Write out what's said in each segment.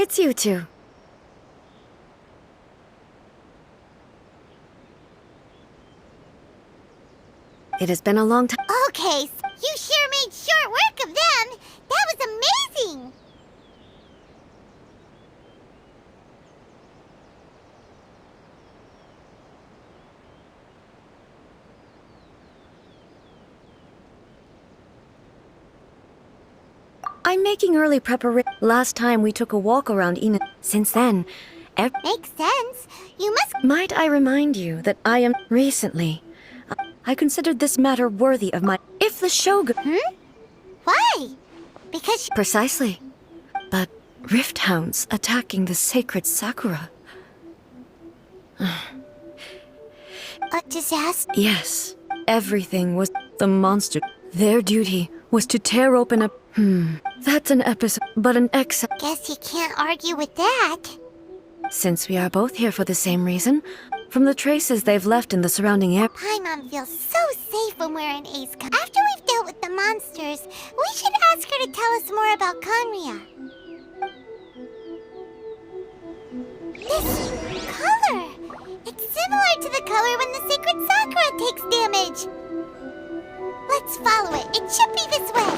it's you two. It has been a long time. Okay, you sure made short work of them. That was amazing. I'm making early preparation. Last time we took a walk around Ina. Since then, Makes sense. You must... Might I remind you that I am... Recently, I considered this matter worthy of my... If the Shogun... Why? Because... Precisely. But Rifthounds attacking the sacred Sakura... A disaster? Yes. Everything was... The monster... Their duty was to tear open a... That's an episode, but an Guess you can't argue with that. Since we are both here for the same reason, from the traces they've left in the surrounding air... Paimon feels so safe when we're in Ace. After we've dealt with the monsters, we should ask her to tell us more about Conria. This color! It's similar to the color when the sacred Sakura takes damage. Let's follow it. It should be this way.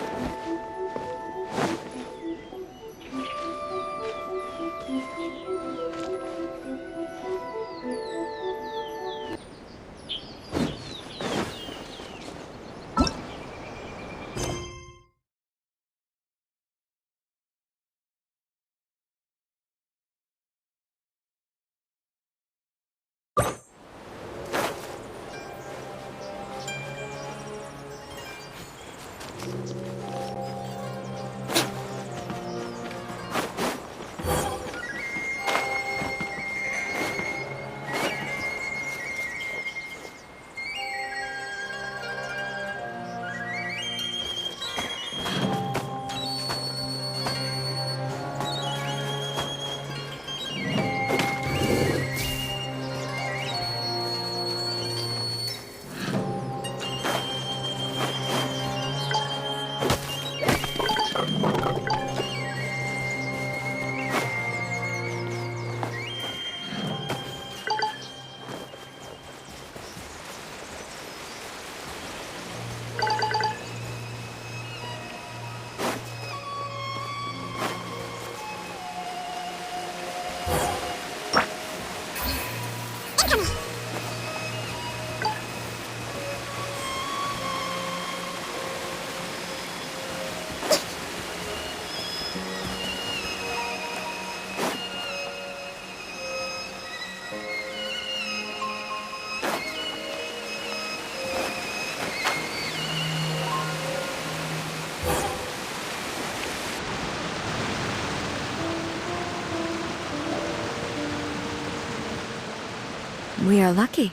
We are lucky.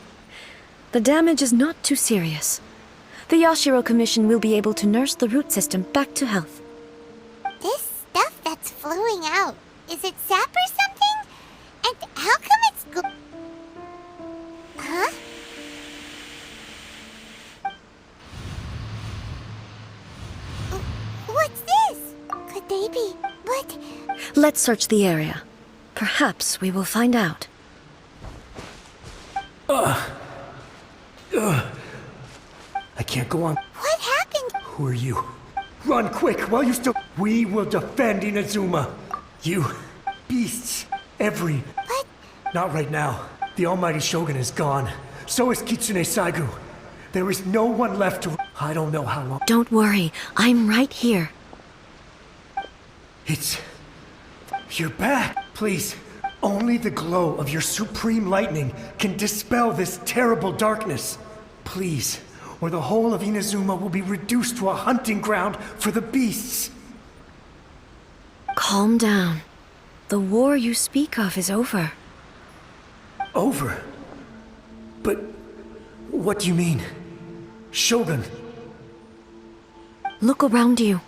The damage is not too serious. The Yashiro Commission will be able to nurse the root system back to health. This stuff that's flowing out, is it sap or something? And how come it's Huh? What's this? Could they be... What? Let's search the area. Perhaps we will find out. I can't go on. What happened? Who are you? Run quick while you still... We will defend Inazuma. You beasts. Every... But... Not right now. The almighty Shogun is gone. So is Kitsune Saigu. There is no one left to... I don't know how long... Don't worry. I'm right here. It's... You're back. Please. Only the glow of your supreme lightning can dispel this terrible darkness. Please, or the whole of Inazuma will be reduced to a hunting ground for the beasts. Calm down. The war you speak of is over. Over? But what do you mean? Shogun? Look around you.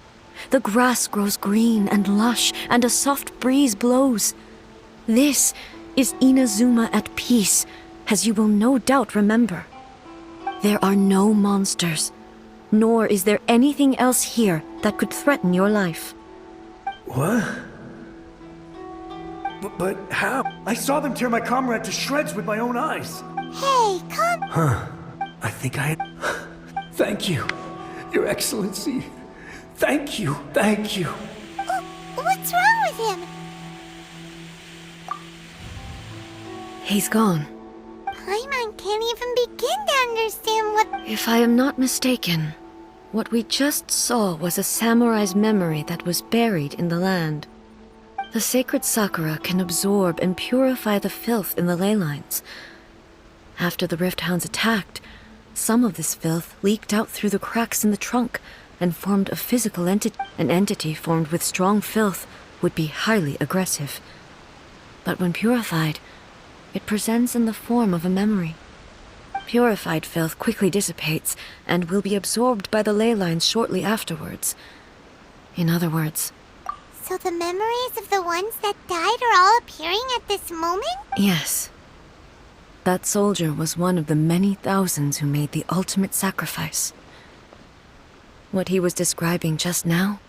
The grass grows green and lush, and a soft breeze blows. This is Inazuma at peace, as you will no doubt remember. There are no monsters, nor is there anything else here that could threaten your life. What? But how? I saw them tear my comrade to shreds with my own eyes. Hey, come. I think I... Thank you, Your Excellency. Thank you, thank you. What's wrong with him? He's gone. Paimon can't even begin to understand what... If I am not mistaken, what we just saw was a samurai's memory that was buried in the land. The sacred Sakura can absorb and purify the filth in the ley lines. After the Rifthounds attacked, some of this filth leaked out through the cracks in the trunk and formed a physical entity. An entity formed with strong filth would be highly aggressive. But when purified, it presents in the form of a memory. Purified filth quickly dissipates and will be absorbed by the ley lines shortly afterwards. In other words... So the memories of the ones that died are all appearing at this moment? Yes. That soldier was one of the many thousands who made the ultimate sacrifice. What he was describing just now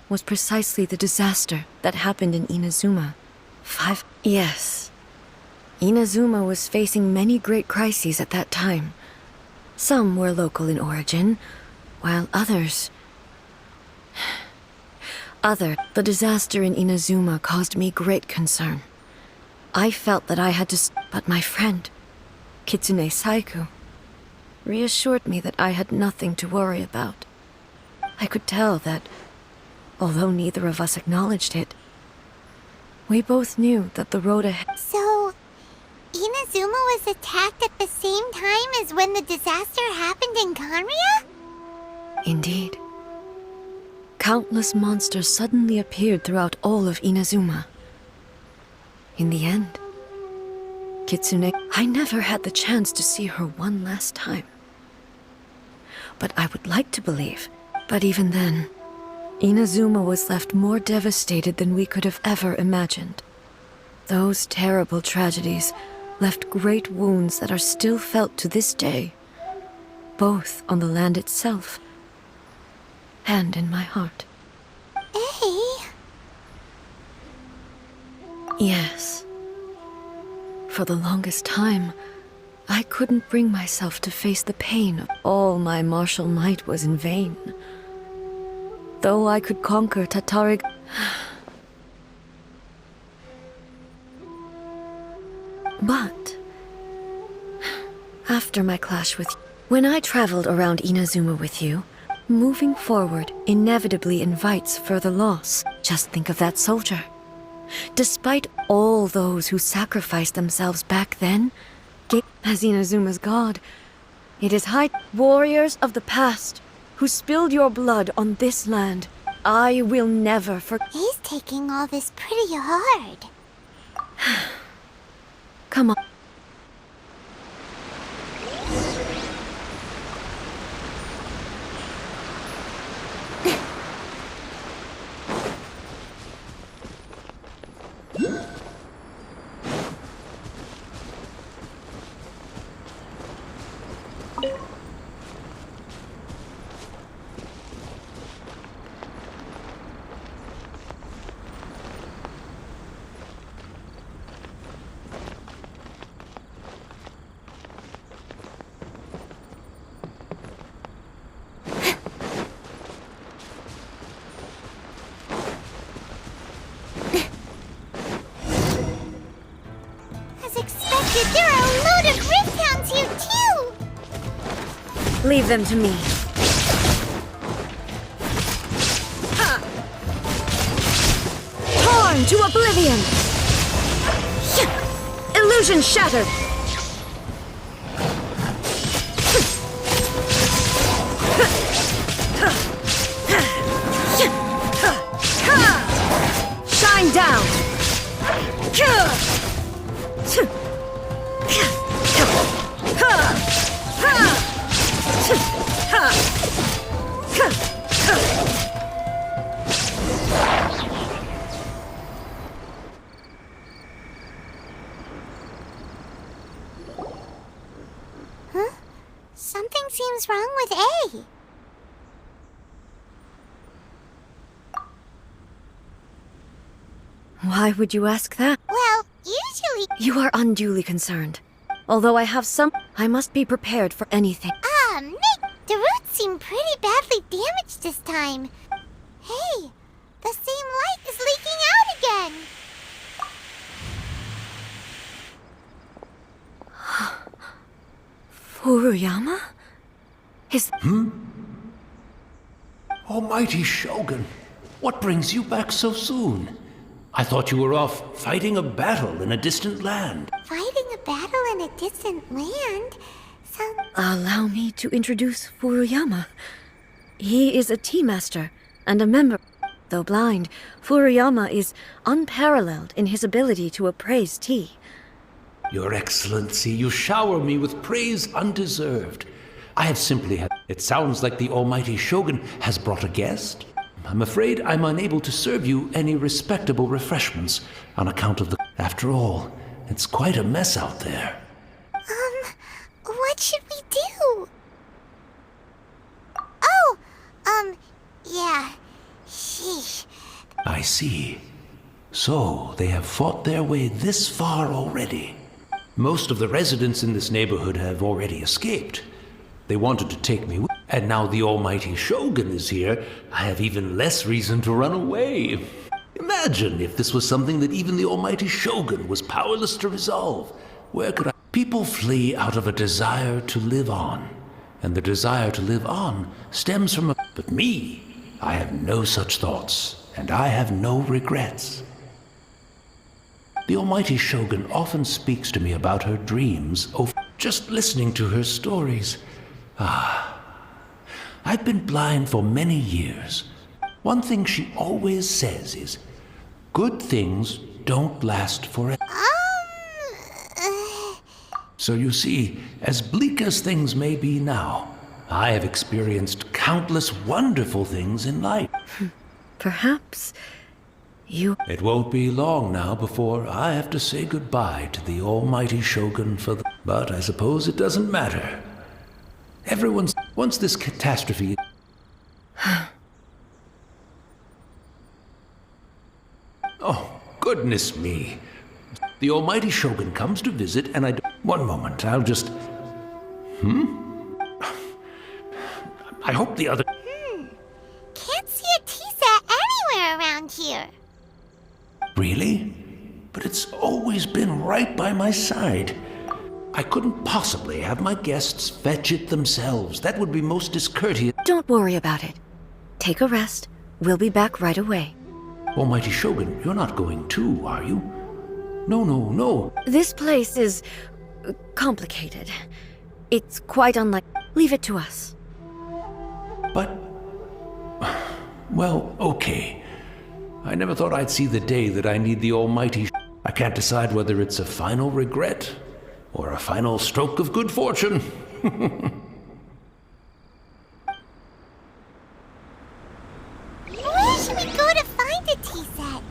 was precisely the disaster that happened in Inazuma. Yes. Inazuma was facing many great crises at that time. Some were local in origin, while others... The disaster in Inazuma caused me great concern. I felt that I had to... But my friend, Kitsune Saiku, reassured me that I had nothing to worry about. I could tell that, although neither of us acknowledged it, we both knew that the road ahead... So, Inazuma was attacked at the same time as when the disaster happened in Kanria? Indeed. Countless monsters suddenly appeared throughout all of Inazuma. In the end, Kitsune... I never had the chance to see her one last time. But I would like to believe. But even then, Inazuma was left more devastated than we could have ever imagined. Those terrible tragedies left great wounds that are still felt to this day, both on the land itself and in my heart. Hey? Yes. For the longest time, I couldn't bring myself to face the pain. All my martial might was in vain. Though I could conquer Tatarig... But... after my clash with you, when I traveled around Inazuma with you, moving forward inevitably invites further loss. Just think of that soldier. Despite all those who sacrificed themselves back then, as Inazuma's god, it is high... Warriors of the past, who spilled your blood on this land, I will never forget. He's taking all this pretty hard. Come on. There are a load of Rifthounds here, too! Leave them to me. Torn to oblivion! Illusion shattered! Shine down! Huh? Something seems wrong with A. Why would you ask that? Well, usually... You are unduly concerned. Although I have some, I must be prepared for anything. Nick, the roots seem pretty badly damaged this time. Hey, the same light is leaking out again. Furuyama? Is... Almighty Shogun, what brings you back so soon? I thought you were off fighting a battle in a distant land. Fighting a battle in a distant land? Allow me to introduce Furuyama. He is a tea master and a member. Though blind, Furuyama is unparalleled in his ability to appraise tea. Your Excellency, you shower me with praise undeserved. I have simply had... It sounds like the Almighty Shogun has brought a guest. I'm afraid I'm unable to serve you any respectable refreshments on account of the... After all, it's quite a mess out there. What should we do? Oh, yeah. Sheesh. I see. So, they have fought their way this far already. Most of the residents in this neighborhood have already escaped. They wanted to take me with, and now the Almighty Shogun is here. I have even less reason to run away. Imagine if this was something that even the Almighty Shogun was powerless to resolve. Where could I... People flee out of a desire to live on, and the desire to live on stems from a... But me, I have no such thoughts, and I have no regrets. The Almighty Shogun often speaks to me about her dreams, just listening to her stories. I've been blind for many years. One thing she always says is, good things don't last forever. So you see, as bleak as things may be now, I have experienced countless wonderful things in life. Perhaps you... It won't be long now before I have to say goodbye to the Almighty Shogun for the... But I suppose it doesn't matter. Everyone's... Once this catastrophe... Oh, goodness me. The Almighty Shogun comes to visit and I... One moment, I'll just... I hope the other... Can't see a tea set anywhere around here. Really? But it's always been right by my side. I couldn't possibly have my guests fetch it themselves. That would be most discourteous. Don't worry about it. Take a rest. We'll be back right away. Almighty Shogun, you're not going too, are you? No. This place is... complicated. It's quite unlike... Leave it to us. But... Well, okay. I never thought I'd see the day that I need the Almighty... I can't decide whether it's a final regret or a final stroke of good fortune. Where should we go to find a tea set?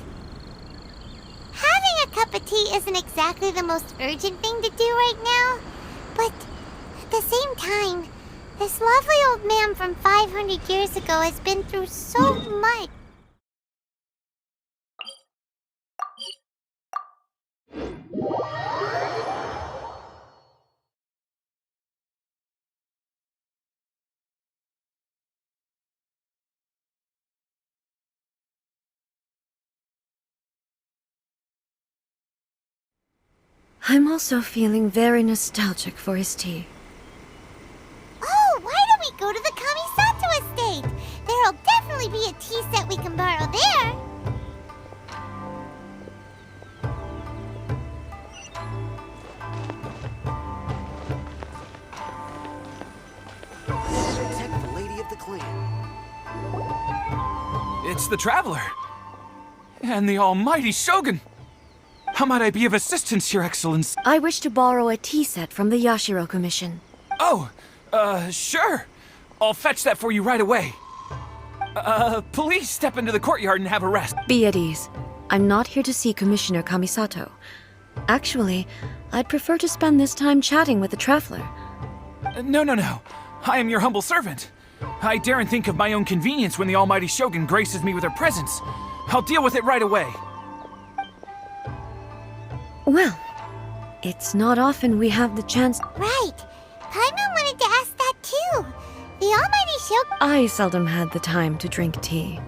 Having a cup of tea isn't exactly the most urgent thing to do right now, but at the same time, this lovely old man from 500 years ago has been through so much. I'm also feeling very nostalgic for his tea. Oh, why don't we go to the Kamisato estate? There'll definitely be a tea set we can borrow there. Protect the lady of the clan. It's the Traveler. And the Almighty Shogun. How might I be of assistance, Your Excellence? I wish to borrow a tea set from the Yashiro Commission. Oh, sure. I'll fetch that for you right away. Please step into the courtyard and have a rest. Be at ease. I'm not here to see Commissioner Kamisato. Actually, I'd prefer to spend this time chatting with the Traveler. No. I am your humble servant. I daren't think of my own convenience when the Almighty Shogun graces me with her presence. I'll deal with it right away. Well, it's not often we have the chance. Right. Paimon wanted to ask that too. The Almighty Shogun. I seldom had the time to drink tea.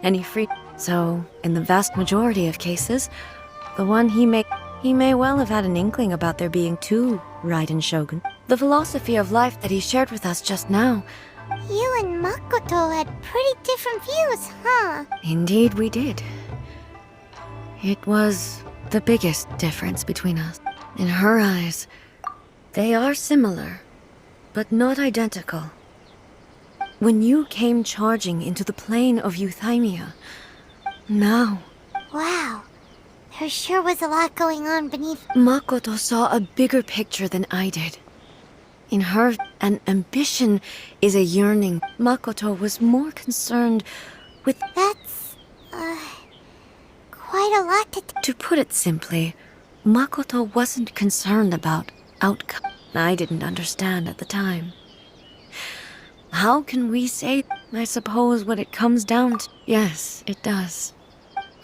Any free. So, in the vast majority of cases, the one he may well have had an inkling about there being two Raiden Shogun. The philosophy of life that he shared with us just now. You and Makoto had pretty different views, huh? Indeed we did. It was the biggest difference between us. In her eyes, they are similar, but not identical. When you came charging into the plane of Euthymia, now... Wow. There sure was a lot going on beneath. Makoto saw a bigger picture than I did. In her, an ambition is a yearning. Makoto was more concerned with... That's, quite a lot to... To put it simply, Makoto wasn't concerned about outcome. I didn't understand at the time. How can we say... I suppose what it comes down to... Yes, it does.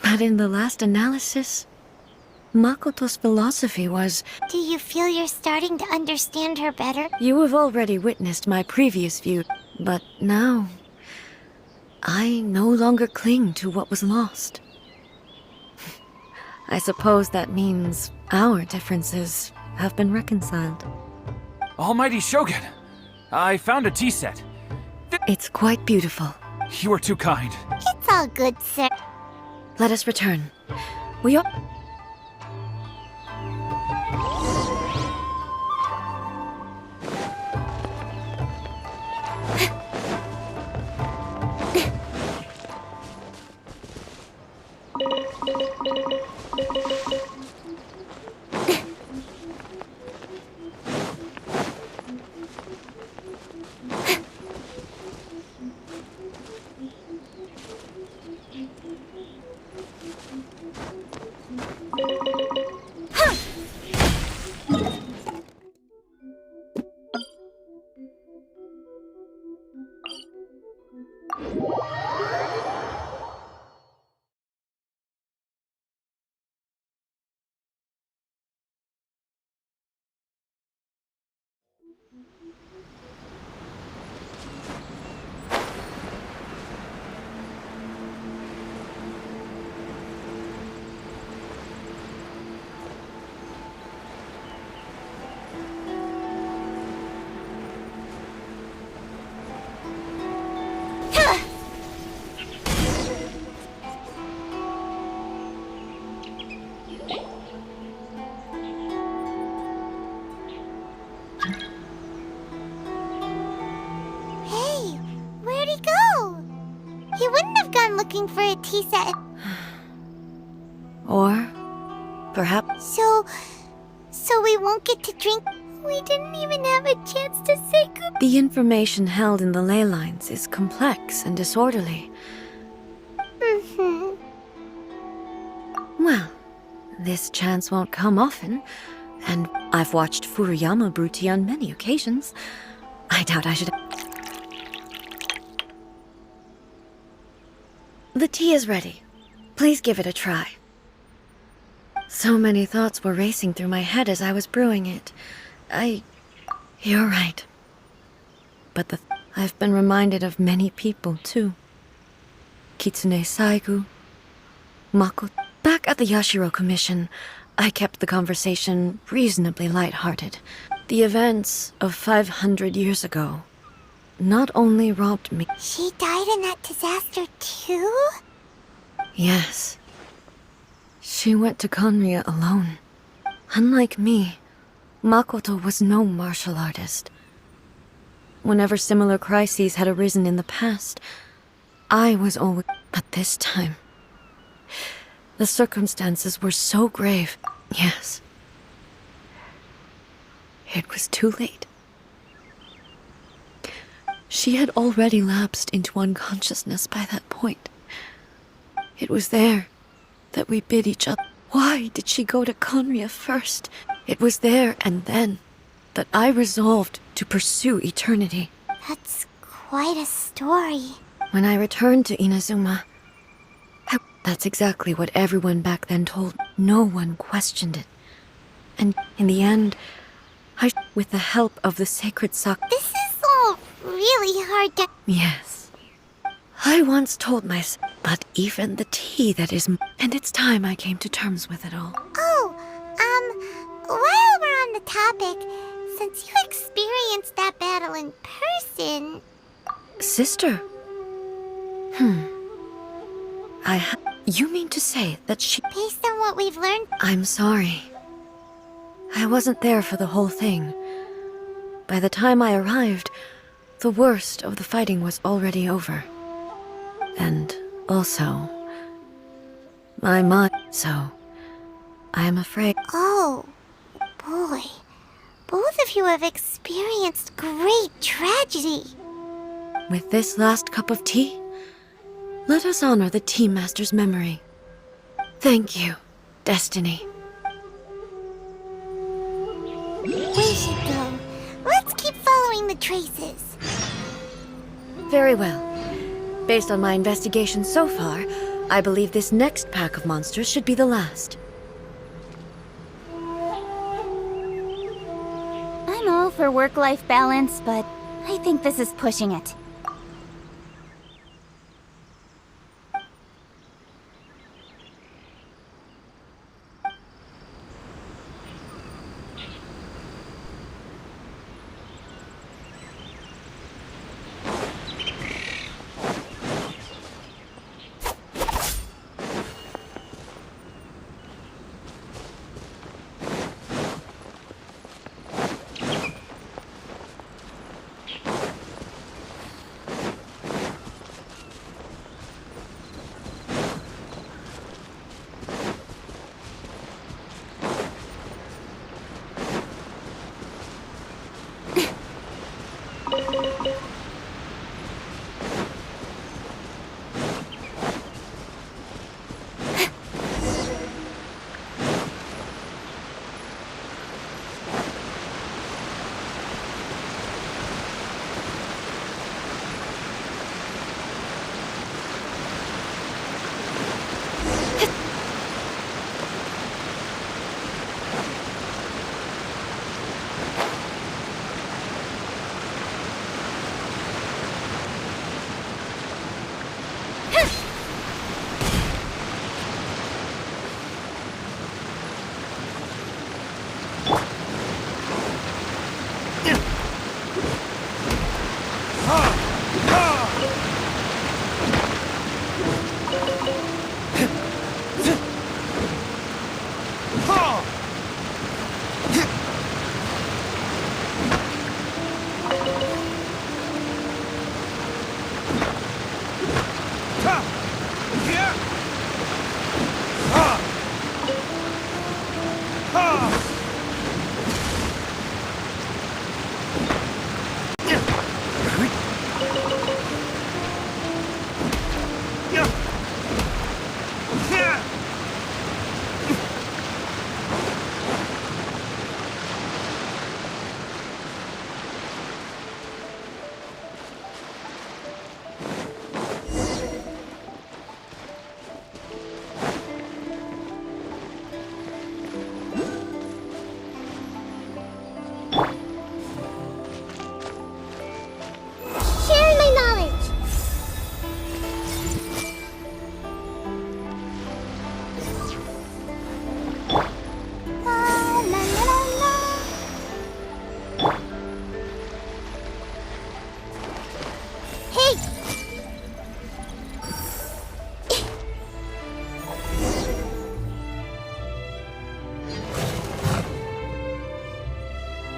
But in the last analysis, Makoto's philosophy was... Do you feel you're starting to understand her better? You have already witnessed my previous view, but now... I no longer cling to what was lost. I suppose that means our differences have been reconciled. Almighty Shogun, I found a tea set. It's quite beautiful. You are too kind. It's all good, sir. Let us return. We are... Looking for a tea set. Or perhaps... So we won't get to drink? We didn't even have a chance to say goodbye. The information held in the ley lines is complex and disorderly. Well, this chance won't come often, and I've watched Furuyama brew tea on many occasions. I doubt I should... The tea is ready. Please give it a try. So many thoughts were racing through my head as I was brewing it. You're right. But I've been reminded of many people, too. Kitsune Saigu, Makoto. Back at the Yashiro Commission, I kept the conversation reasonably lighthearted. The events of 500 years ago not only robbed me... She died in that disaster too? Yes. She went to Conria alone. Unlike me, Makoto was no martial artist. Whenever similar crises had arisen in the past, I was always... But this time, the circumstances were so grave. Yes. It was too late. She had already lapsed into unconsciousness by that point. It was there that we bid each other. Why did she go to Conria first? It was there and then that I resolved to pursue eternity. That's quite a story. When I returned to Inazuma, that's exactly what everyone back then told me. No one questioned it. And in the end, with the help of the sacred This is all really hard to... Yes. I once told myself, but even the tea that is... And it's time I came to terms with it all. Oh, while we're on the topic, since you experienced that battle in person... Sister? You mean to say that she... Based on what we've learned... I'm sorry. I wasn't there for the whole thing. By the time I arrived, the worst of the fighting was already over. And also, my mind... So, I am afraid... Oh, boy. Both of you have experienced great tragedy. With this last cup of tea, let us honor the Tea Master's memory. Thank you, Destiny. We should go. Let's keep following the traces. Very well. Based on my investigation so far, I believe this next pack of monsters should be the last. I'm all for work-life balance, but I think this is pushing it.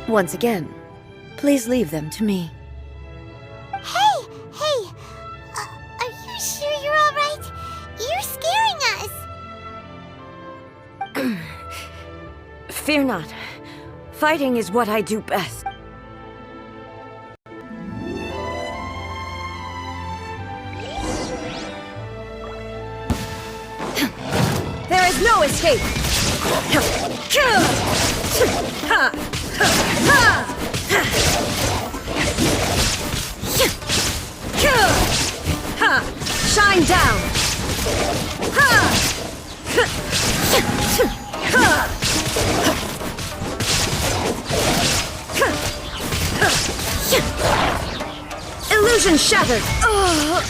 Once again, please leave them to me. Hey! Are you sure you're all right? You're scaring us! Fear not. Fighting is what I do best. There is no escape! Shine down! Illusion shattered! Are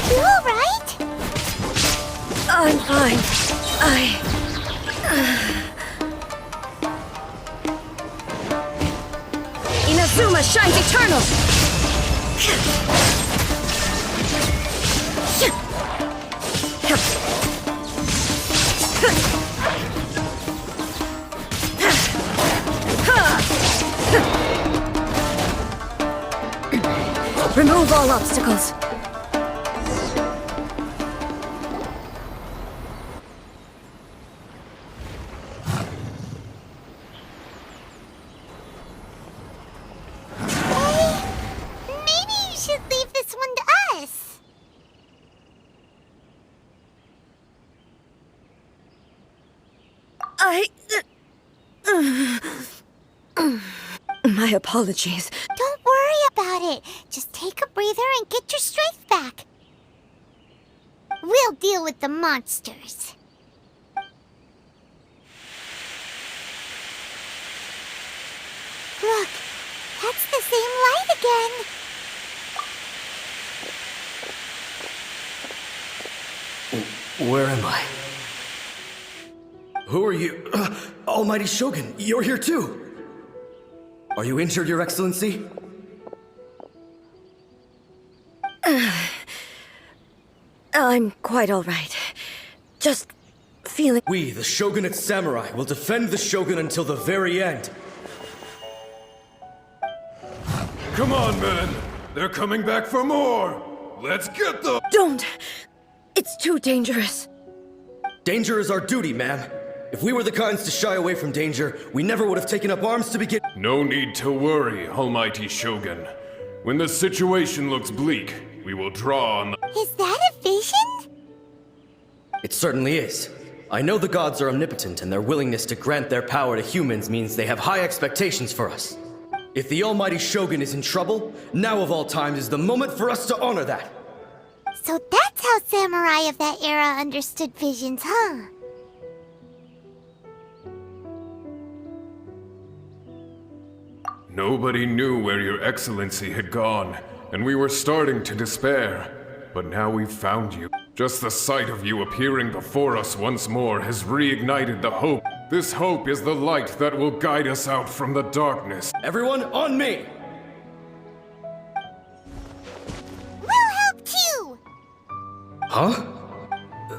you alright? I'm fine. Inazuma shines eternal! Remove all obstacles. Maybe you should leave this one to us. My apologies. Don't worry about it. Just take a breather and get your strength back. We'll deal with the monsters. Look, that's the same light again. Where am I? Who are you? Almighty Shogun, you're here too! Are you injured, Your Excellency? I'm quite all right. Just feeling... We, the Shogunate Samurai, will defend the Shogun until the very end. Come on, men! They're coming back for more! Let's get them! Don't! It's too dangerous. Danger is our duty, ma'am. If we were the kinds to shy away from danger, we never would have taken up arms to begin. No need to worry, Almighty Shogun. When the situation looks bleak, we will draw on the... Is that a vision? It certainly is. I know the gods are omnipotent, and their willingness to grant their power to humans means they have high expectations for us. If the Almighty Shogun is in trouble, now of all times is the moment for us to honor that. So that's how samurai of that era understood visions, huh? Nobody knew where Your Excellency had gone, and we were starting to despair. But now we've found you. Just the sight of you appearing before us once more has reignited the hope. This hope is the light that will guide us out from the darkness. Everyone, on me! We'll help too! Huh?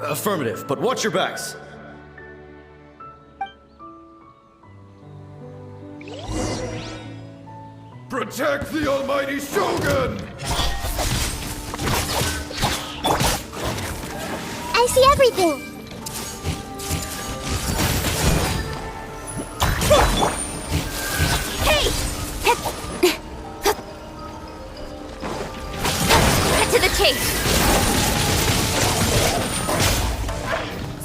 Affirmative, but watch your backs. Protect the Almighty Shogun! I see everything! Hey! Cut to the chase!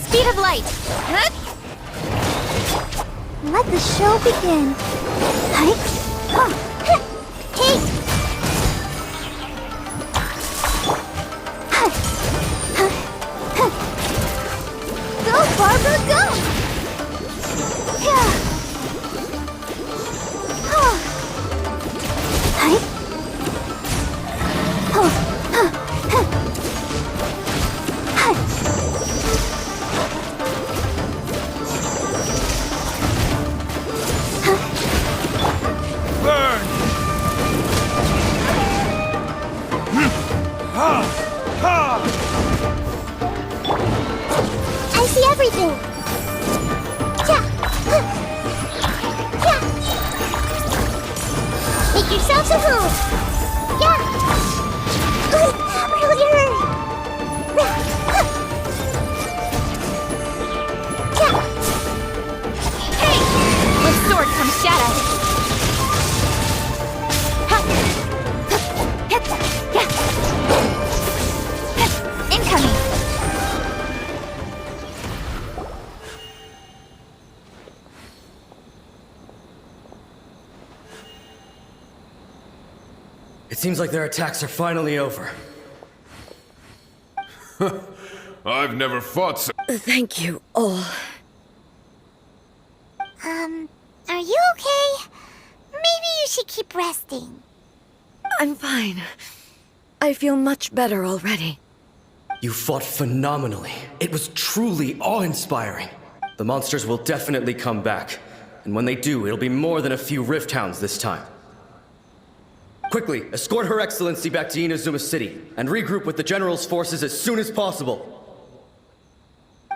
Speed of light! Let the show begin. Hey! Go, Barbara, go! Yeah. Hey! Burn! I see everything! Yeah. Yeah. Make yourselves a move! Yeah! Earlier! Hey! With sword comes shadow! Incoming! It seems like their attacks are finally over. I've never fought so... Thank you all. Are you okay? Maybe you you should keep resting. I'm fine. I feel much better already. You fought phenomenally. It was truly awe-inspiring. The monsters will definitely come back. And when they do, it'll be more than a few Rifthounds this time. Quickly, escort Her Excellency back to Inazuma City, and regroup with the General's forces as soon as possible.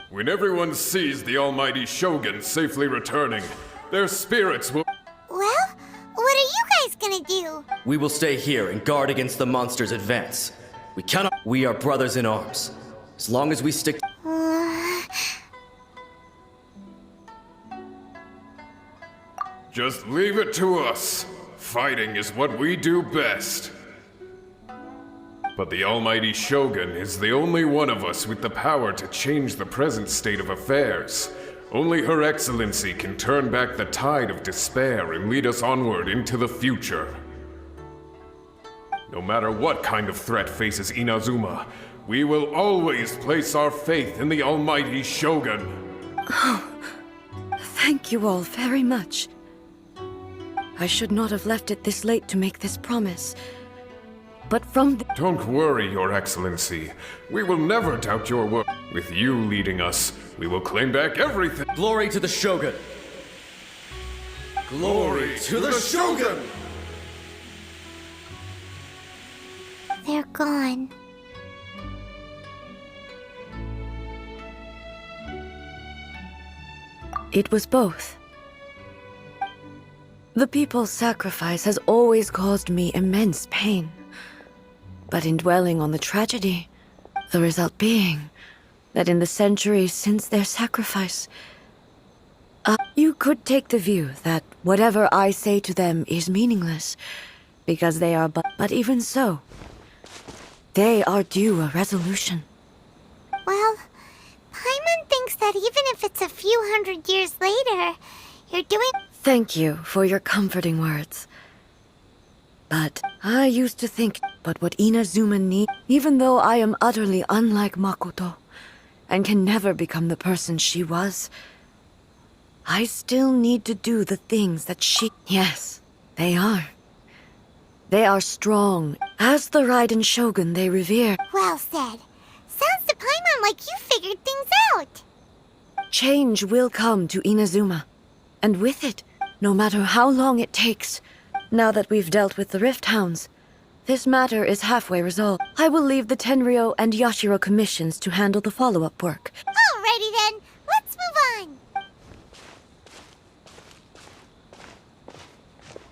When everyone sees the almighty Shogun safely returning, their spirits will... Well, what are you guys gonna do? We will stay here and guard against the monsters' advance. We cannot... We are brothers in arms. As long as we stick... Just leave it to us. Fighting is what we do best. But the almighty Shogun is the only one of us with the power to change the present state of affairs. Only Her Excellency can turn back the tide of despair and lead us onward into the future. No matter what kind of threat faces Inazuma, we will always place our faith in the almighty Shogun. Oh, thank you all very much. I should not have left it this late to make this promise. But from the... Don't worry, Your Excellency. We will never doubt your word. With you leading us, we will claim back everything. Glory to the Shogun! Glory to the Shogun! They're gone. It was both. The people's sacrifice has always caused me immense pain. But in dwelling on the tragedy, the result being that in the centuries since their sacrifice, you could take the view that whatever I say to them is meaningless, because they are but even so, they are due a resolution. Well, Paimon thinks that even if it's a few hundred years later, you're doing... Thank you for your comforting words. But I used to think, but what Inazuma needs, even though I am utterly unlike Makoto, and can never become the person she was, I still need to do the things that she... Yes, they are. They are strong. As the Raiden Shogun they revere. Well said. Sounds to Paimon like you figured things out. Change will come to Inazuma. And with it, no matter how long it takes, now that we've dealt with the Rifthounds, this matter is halfway resolved. I will leave the Tenryo and Yashiro commissions to handle the follow-up work. Alrighty then, let's move on.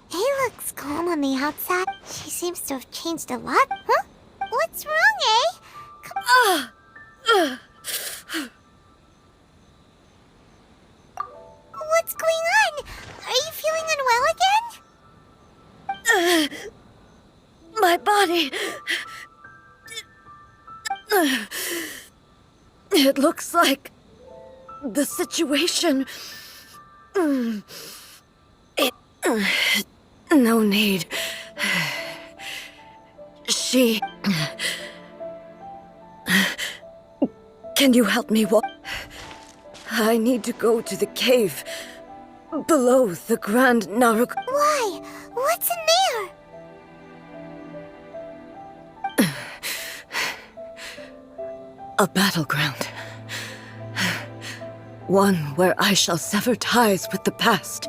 He looks calm on the outside. She seems to have changed a lot, huh? What's wrong, eh? Come What's going on? Are you feeling unwell again? My body... It looks like... the situation... No need. She... Can you help me walk? I need to go to the cave below the Grand Naruk. Why? What's in there? A battleground. One where I shall sever ties with the past.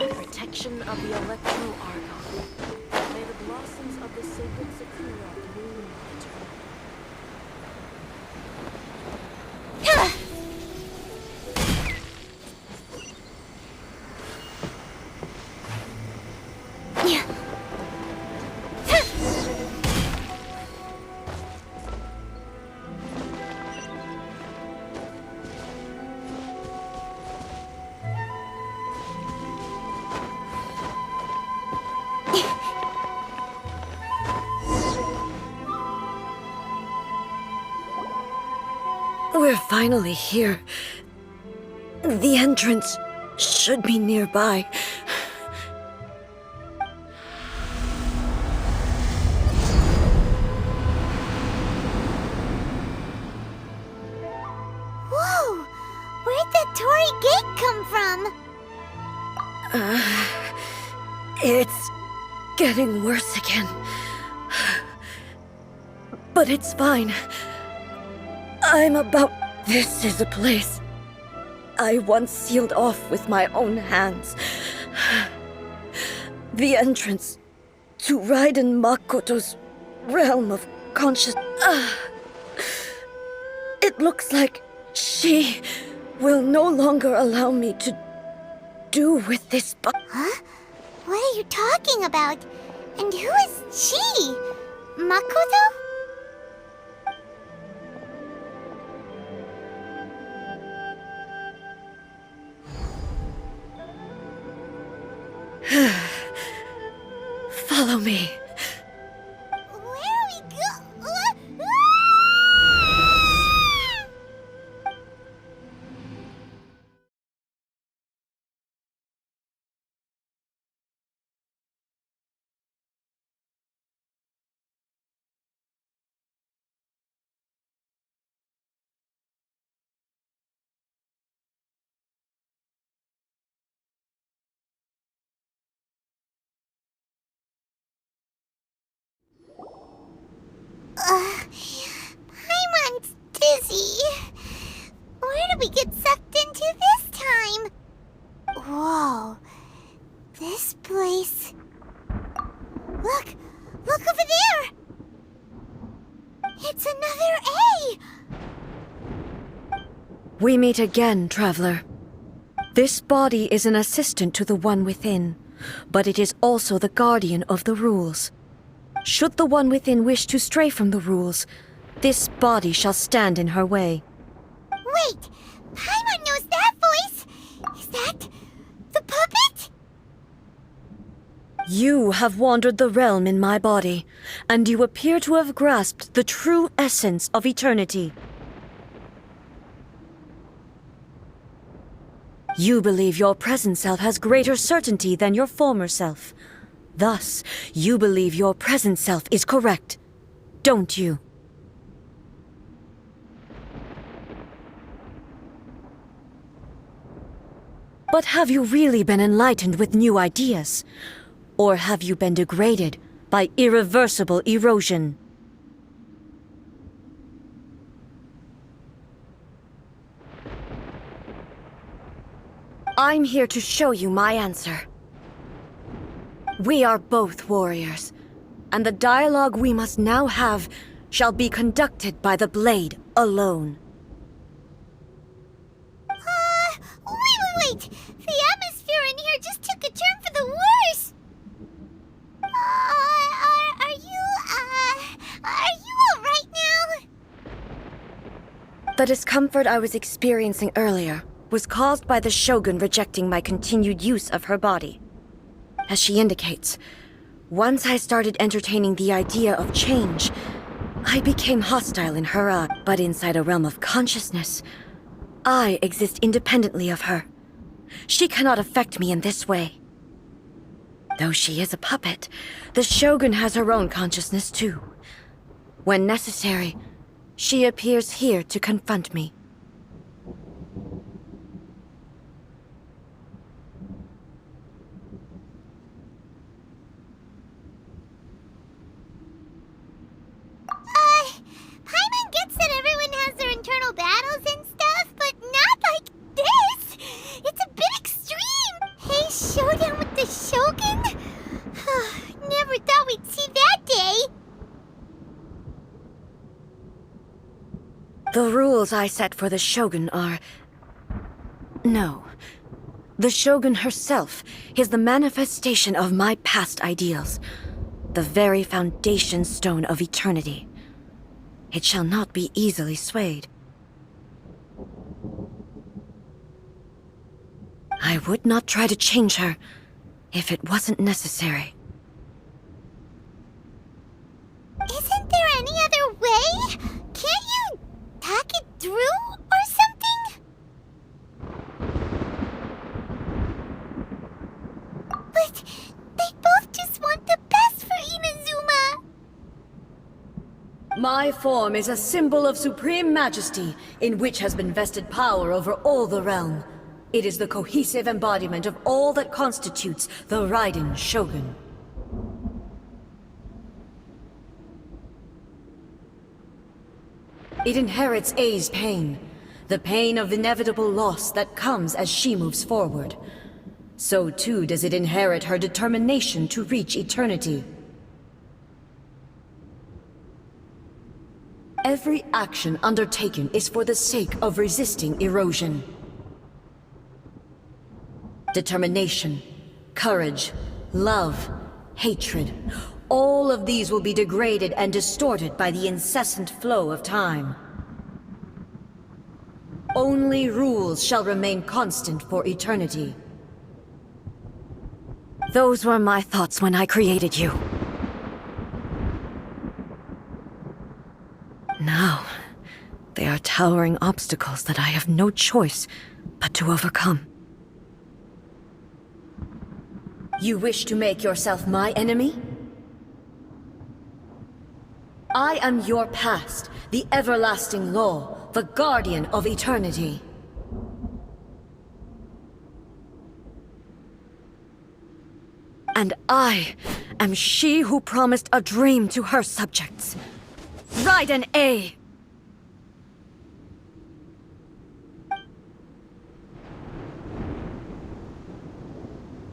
Protection of the Electro-Argon. May the blossoms of the sacred Sakura bloom eternally. finally here. The entrance should be nearby. Whoa! Where'd that Torii gate come from? It's getting worse again. But it's fine. This is a place I once sealed off with my own hands. The entrance to Raiden Makoto's realm of consciousness. It looks like she will no longer allow me to do with this Huh? What are you talking about? And who is she? Makoto? Follow me. Where are we go? Paimon's dizzy. Where did we get sucked into this time? Whoa. This place... Look over there! It's another A! We meet again, traveler. This body is an assistant to the one within, but it is also the guardian of the rules. Should the one within wish to stray from the rules, this body shall stand in her way. Wait! Paimon knows that voice! Is that... the puppet? You have wandered the realm in my body, and you appear to have grasped the true essence of eternity. You believe your present self has greater certainty than your former self. Thus, you believe your present self is correct, don't you? But have you really been enlightened with new ideas? Or have you been degraded by irreversible erosion? I'm here to show you my answer. We are both warriors, and the dialogue we must now have shall be conducted by the blade alone. Wait! The atmosphere in here just took a turn for the worse! Are you alright now? The discomfort I was experiencing earlier was caused by the Shogun rejecting my continued use of her body. As she indicates, once I started entertaining the idea of change, I became hostile in her eye. But inside a realm of consciousness, I exist independently of her. She cannot affect me in this way. Though she is a puppet, the Shogun has her own consciousness too. When necessary, she appears here to confront me. Paimon gets that everyone has their internal battles and stuff, but not like this! It's a bit extreme! Hey, showdown with the Shogun? Never thought we'd see that day! The rules I set for the Shogun are... No. The Shogun herself is the manifestation of my past ideals. The very foundation stone of eternity. It shall not be easily swayed. I would not try to change her if it wasn't necessary. Isn't there any other way? Can't you talk it through or My form is a symbol of supreme majesty, in which has been vested power over all the realm. It is the cohesive embodiment of all that constitutes the Raiden Shogun. It inherits A's pain, the pain of inevitable loss that comes as she moves forward. So too does it inherit her determination to reach eternity. Every action undertaken is for the sake of resisting erosion. Determination, courage, love, hatred, all of these will be degraded and distorted by the incessant flow of time. Only rules shall remain constant for eternity. Those were my thoughts when I created you. Now, they are towering obstacles that I have no choice but to overcome. You wish to make yourself my enemy? I am your past, the everlasting law, the guardian of eternity. And I am she who promised a dream to her subjects. Raiden A.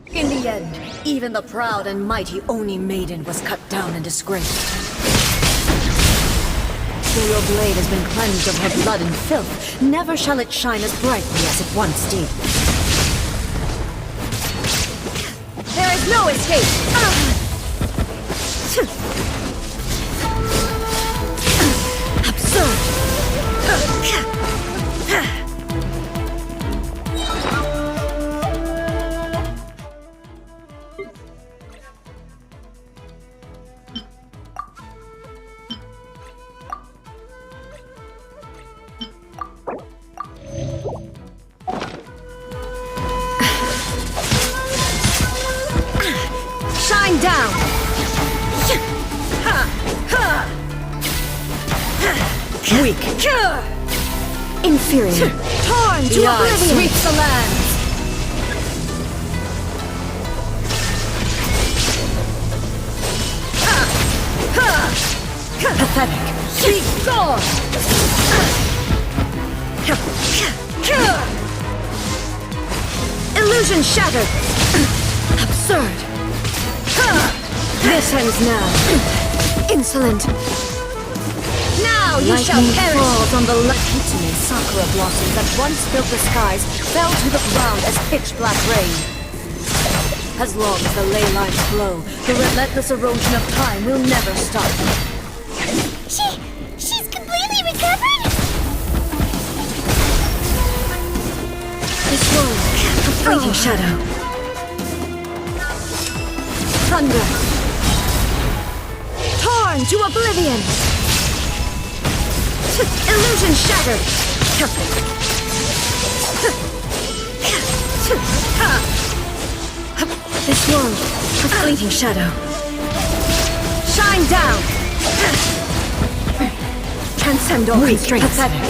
In the end, even the proud and mighty Oni Maiden was cut down and disgraced. Though your blade has been cleansed of her blood and filth, never shall it shine as brightly as it once did. There is no escape! Shine down! Weak. Inferior. Torn to oblivion! Sweeps the lands! Pathetic. Be gone! Illusion shattered! Absurd! This ends now. Insolent! Now you shall perish! Falls on the Katherine Sakura blossoms that once filled the skies fell to the ground as pitch-black rain. As long as the ley lines flow, the relentless erosion of time will never stop. She's completely recovered? This world, a fleeting shadow. Thunder. Torn to oblivion. Illusion shattered. This world, a fleeting shadow. Shine down. Transcend all constraints. Pathetic.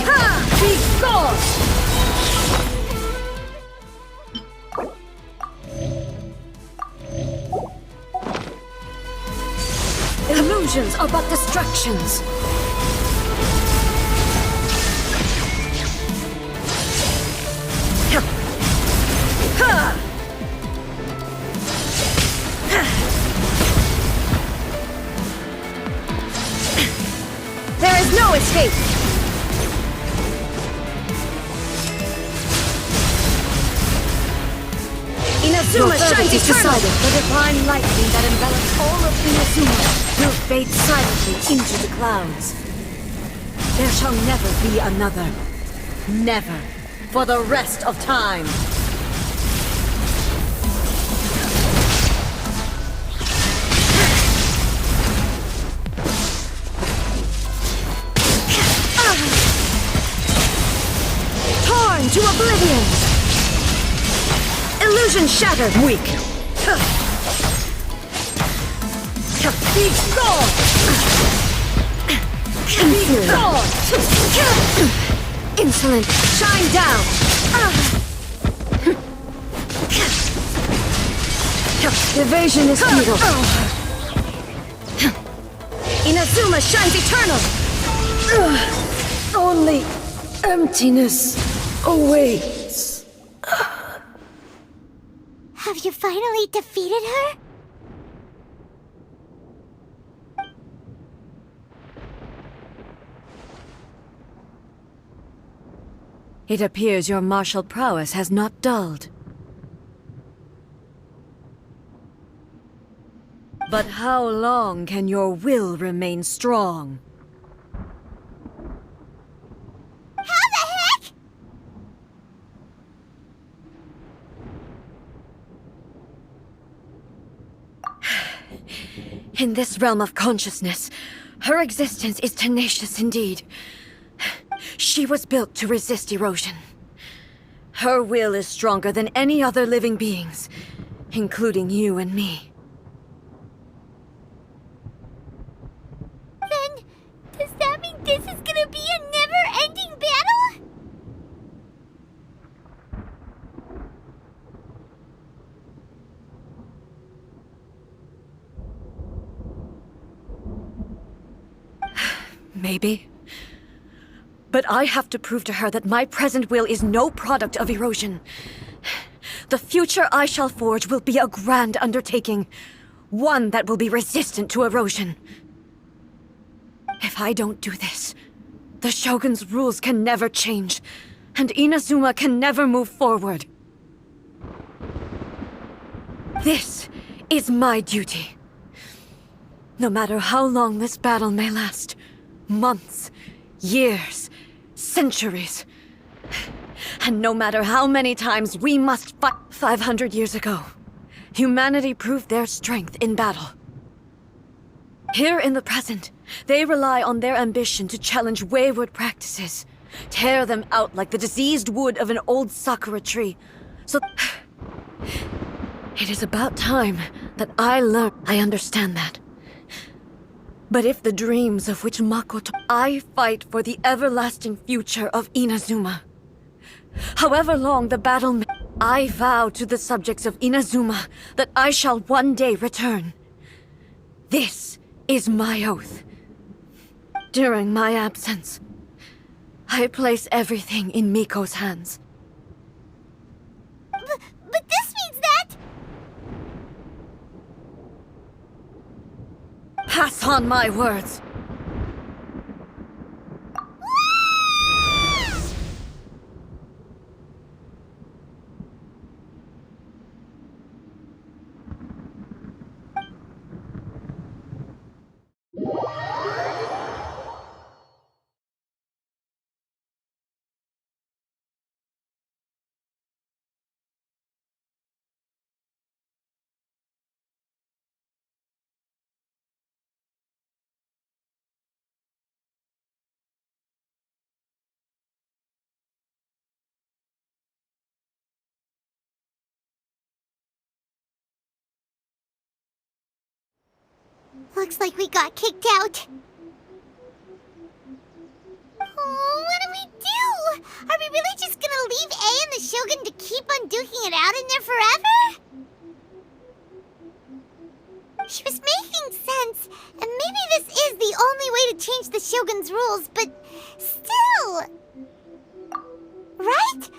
Be gone. Illusions are but distractions. There is no escape! Inazuma shines eternal! The divine lightning that envelops all of Inazuma will fade silently into the clouds. There shall never be another. Never. For the rest of time. Torn to oblivion! Illusion shattered! Weak! Be gone! Insolent! Shine down! Evasion is futile. Inazuma shines eternal! Only emptiness awaits. Have you finally defeated her? It appears your martial prowess has not dulled. But how long can your will remain strong? How the heck? In this realm of consciousness, her existence is tenacious indeed. She was built to resist erosion. Her will is stronger than any other living being's, including you and me. Then, does that mean this is gonna be a never-ending battle? Maybe. But I have to prove to her that my present will is no product of erosion. The future I shall forge will be a grand undertaking, one that will be resistant to erosion. If I don't do this, the Shogun's rules can never change, and Inazuma can never move forward. This is my duty. No matter how long this battle may last, months, years, centuries. And no matter how many times we must fight. 500 years ago, humanity proved their strength in battle. Here in the present, they rely on their ambition to challenge wayward practices, tear them out like the diseased wood of an old Sakura tree. So, it is about time that I learn. I understand that. But if the dreams of which Makoto... I fight for the everlasting future of Inazuma. However long the battle may... I vow to the subjects of Inazuma that I shall one day return. This is my oath. During my absence, I place everything in Miko's hands. But this means that... Pass on my words. Looks like we got kicked out. Oh, what do we do? Are we really just gonna leave A and the Shogun to keep on duking it out in there forever? She was making sense, and maybe this is the only way to change the Shogun's rules, but still... Right?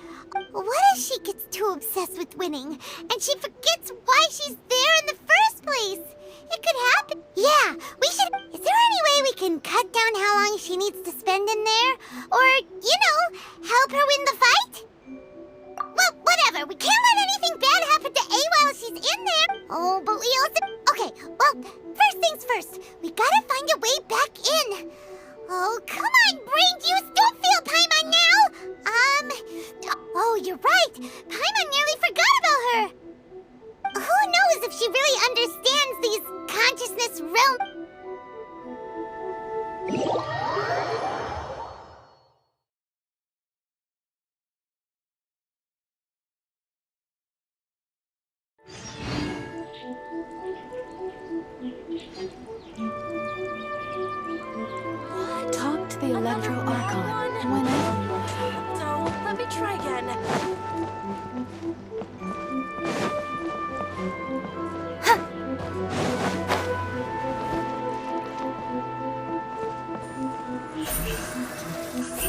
What if she gets too obsessed with winning, and she forgets why she's there in the first place? It could happen. Yeah, we should... Is there any way we can cut down how long she needs to spend in there? Or, you know, help her win the fight? Well, whatever. We can't let anything bad happen to A while she's in there. Oh, but we also... Okay, well, first things first. We gotta find a way back in. Oh, come on, brain juice. Don't feel Paimon now. Oh, you're right. Paimon nearly forgot about her. Who knows if she really understands these consciousness realms?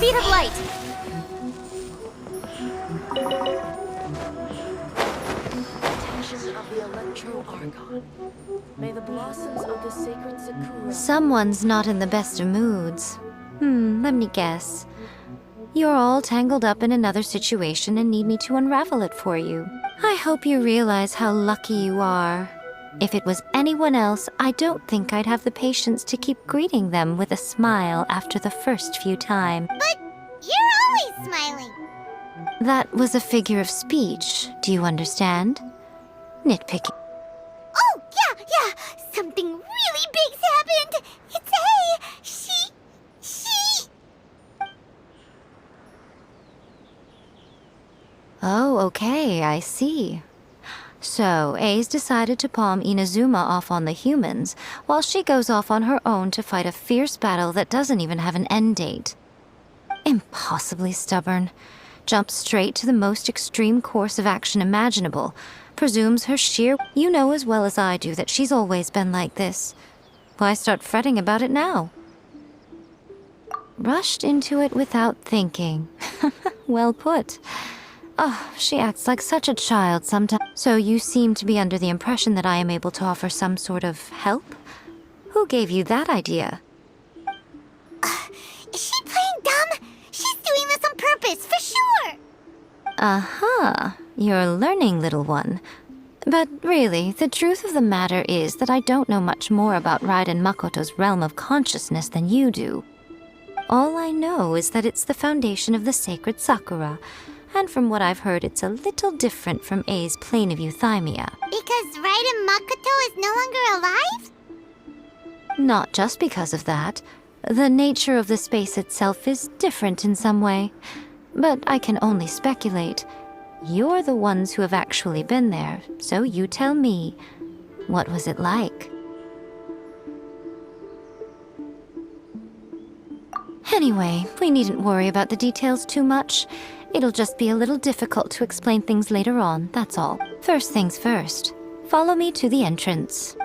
speed of light! Attention of the electro-archon. May the blossoms of the sacred Sakura... Someone's not in the best of moods. Let me guess. You're all tangled up in another situation and need me to unravel it for you. I hope you realize how lucky you are. If it was anyone else, I don't think I'd have the patience to keep greeting them with a smile after the first few times. But you're always smiling. That was a figure of speech, do you understand? Nitpicking. Oh, yeah. Something really big's happened. It's she... Oh, okay, I see. So, A's decided to palm Inazuma off on the humans, while she goes off on her own to fight a fierce battle that doesn't even have an end date. Impossibly stubborn. Jumps straight to the most extreme course of action imaginable. Presumes her sheer... You know as well as I do that she's always been like this. Why start fretting about it now? Rushed into it without thinking. Well put. Oh, she acts like such a child sometimes. So you seem to be under the impression that I am able to offer some sort of help? Who gave you that idea? Is she playing dumb? She's doing this on purpose, for sure! Uh-huh. You're learning, little one. But really, the truth of the matter is that I don't know much more about Raiden Makoto's realm of consciousness than you do. All I know is that it's the foundation of the sacred Sakura, and from what I've heard, it's a little different from A's plane of euthymia. Because Raiden Makoto is no longer alive? Not just because of that. The nature of the space itself is different in some way. But I can only speculate. You're the ones who have actually been there, so you tell me. What was it like? Anyway, we needn't worry about the details too much. It'll just be a little difficult to explain things later on, that's all. First things first. Follow me to the entrance.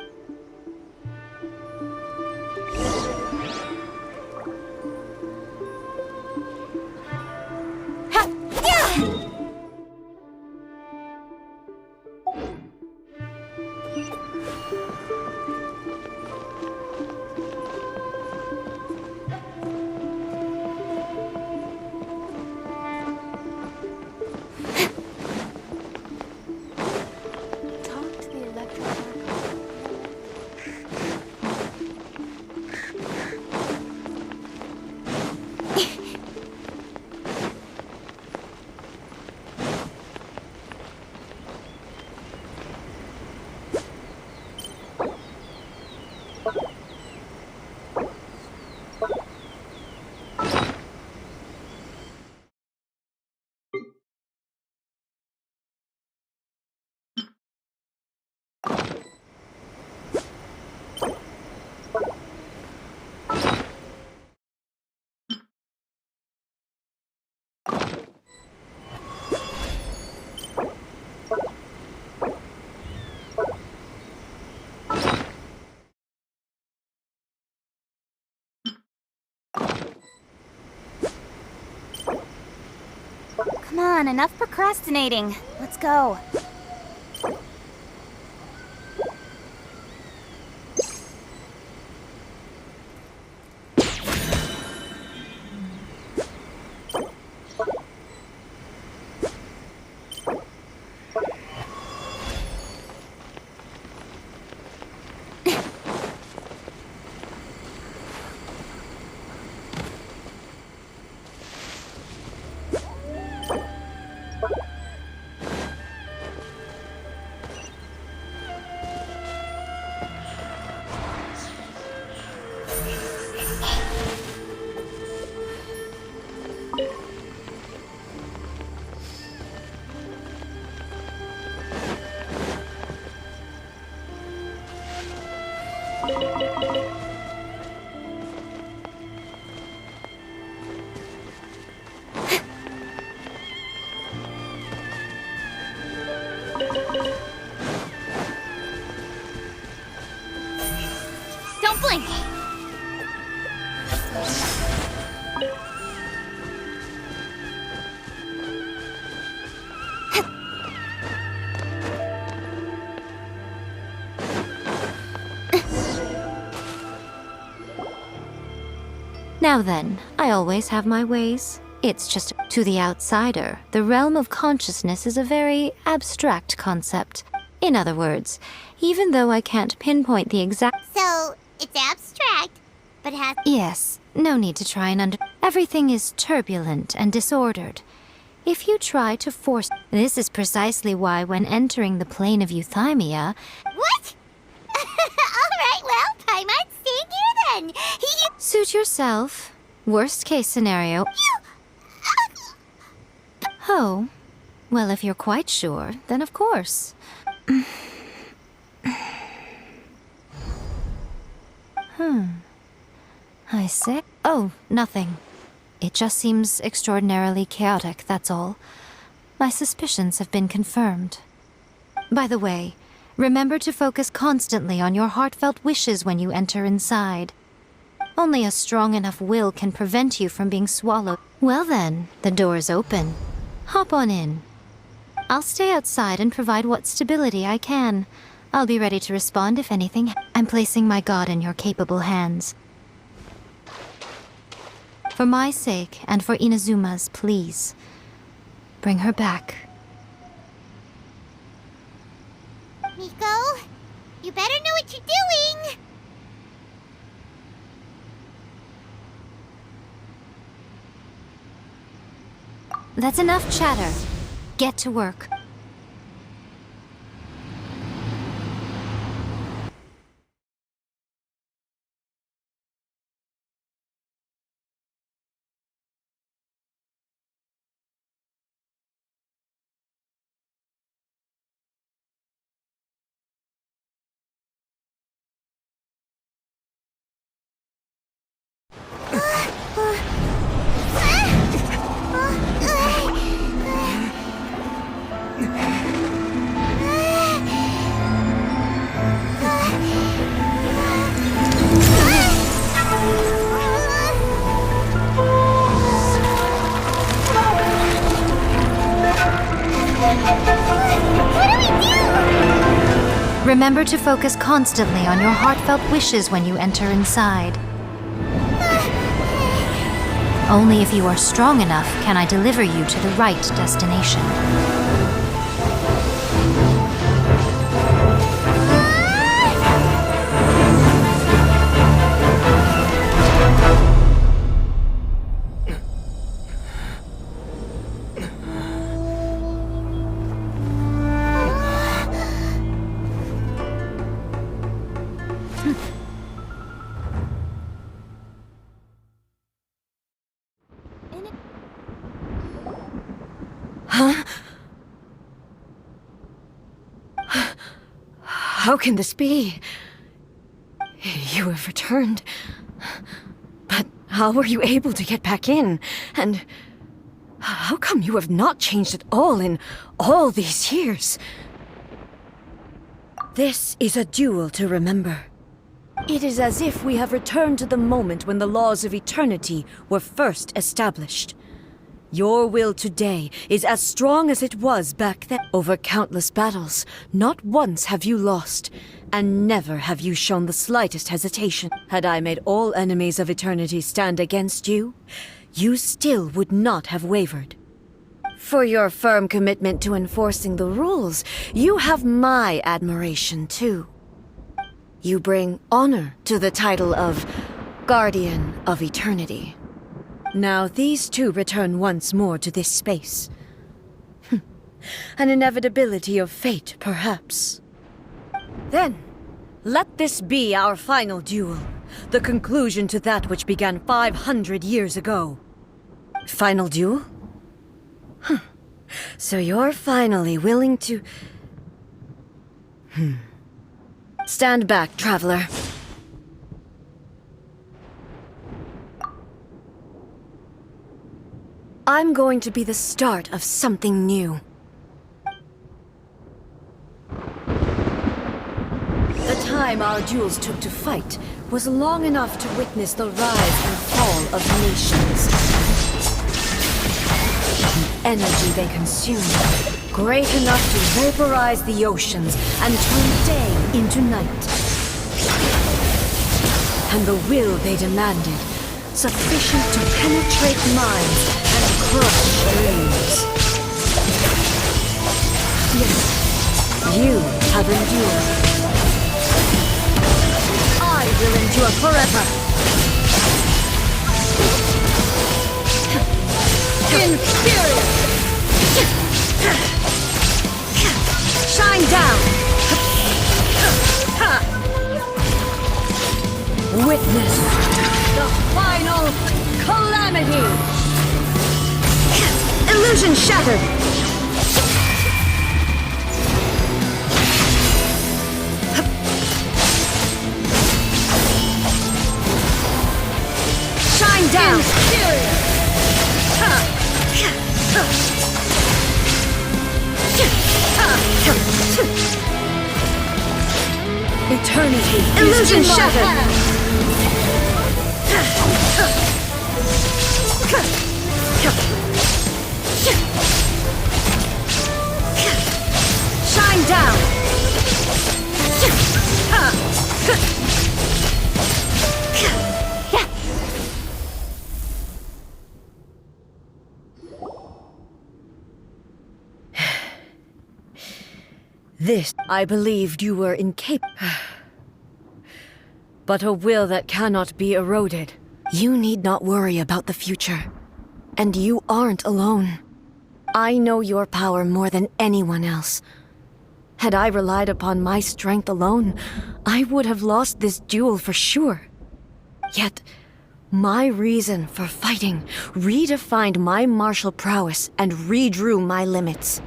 Come on, enough procrastinating. Let's go. Don't blink! Now then, I always have my ways. It's just, to the outsider, the realm of consciousness is a very abstract concept. In other words, even though I can't pinpoint the exact... So, it's abstract, but has... Yes, no need to try and Everything is turbulent and disordered. If you try to force... This is precisely why when entering the plane of euthymia... What? Alright, well, I might stay here then. Suit yourself. Worst case scenario... Oh, well, if you're quite sure, then of course. I say... Oh, nothing. It just seems extraordinarily chaotic, that's all. My suspicions have been confirmed. By the way, remember to focus constantly on your heartfelt wishes when you enter inside. Only a strong enough will can prevent you from being swallowed. Well then, the door's open. Hop on in. I'll stay outside and provide what stability I can. I'll be ready to respond if anything. I'm placing my god in your capable hands. For my sake, and for Inazuma's, please. Bring her back. Miko, you better know what you're doing! That's enough chatter. Get to work. Remember to focus constantly on your heartfelt wishes when you enter inside. Only if you are strong enough can I deliver you to the right destination. How can this be? You have returned. But how were you able to get back in? And how come you have not changed at all in all these years? This is a duel to remember. It is as if we have returned to the moment when the laws of eternity were first established. Your will today is as strong as it was back then. Over countless battles, not once have you lost, and never have you shown the slightest hesitation. Had I made all enemies of eternity stand against you, you still would not have wavered. For your firm commitment to enforcing the rules, you have my admiration too. You bring honor to the title of Guardian of Eternity. Now these two return once more to this space. An inevitability of fate, perhaps. Then, let this be our final duel, the conclusion to that which began 500 years ago. Final duel? So you're finally willing to... Stand back, traveler. I'm going to be the start of something new. The time our duels took to fight was long enough to witness the rise and fall of nations. The energy they consumed, great enough to vaporize the oceans and turn day into night. And the will they demanded, sufficient to penetrate minds and crush dreams. Yes, you have endured. I will endure forever. Inferior! Shine down! Witness the final calamity! Illusion shattered! Shine down! Inferior! Eternity! Illusion shattered! Shine down! This, I believed you were incapable. But a will that cannot be eroded. You need not worry about the future. And you aren't alone. I know your power more than anyone else. Had I relied upon my strength alone, I would have lost this duel for sure. Yet, my reason for fighting redefined my martial prowess and redrew my limits.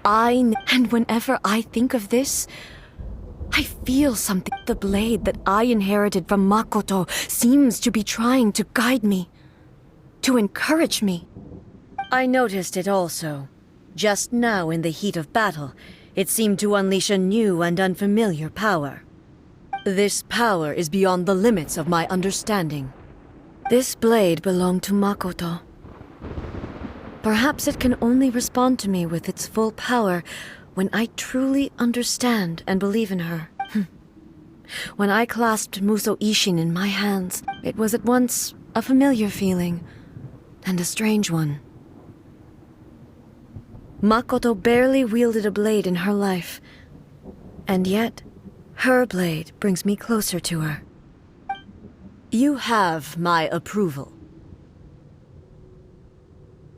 And whenever I think of this, I feel something. The blade that I inherited from Makoto seems to be trying to guide me, to encourage me. I noticed it also. Just now in the heat of battle, it seemed to unleash a new and unfamiliar power. This power is beyond the limits of my understanding. This blade belonged to Makoto. Perhaps it can only respond to me with its full power when I truly understand and believe in her. When I clasped Muso Ishin in my hands, it was at once a familiar feeling and a strange one. Makoto barely wielded a blade in her life, and yet her blade brings me closer to her. You have my approval.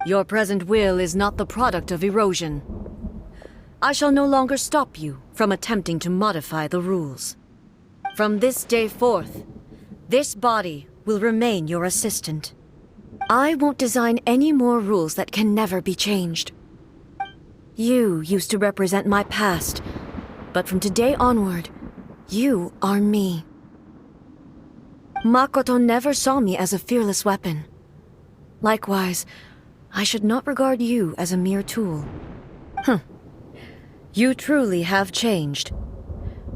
Your present will is not the product of erosion. I shall no longer stop you from attempting to modify the rules. From this day forth, this body will remain your assistant. I won't design any more rules that can never be changed. You used to represent my past, but from today onward, you are me. Makoto never saw me as a fearless weapon. Likewise, I should not regard you as a mere tool. You truly have changed.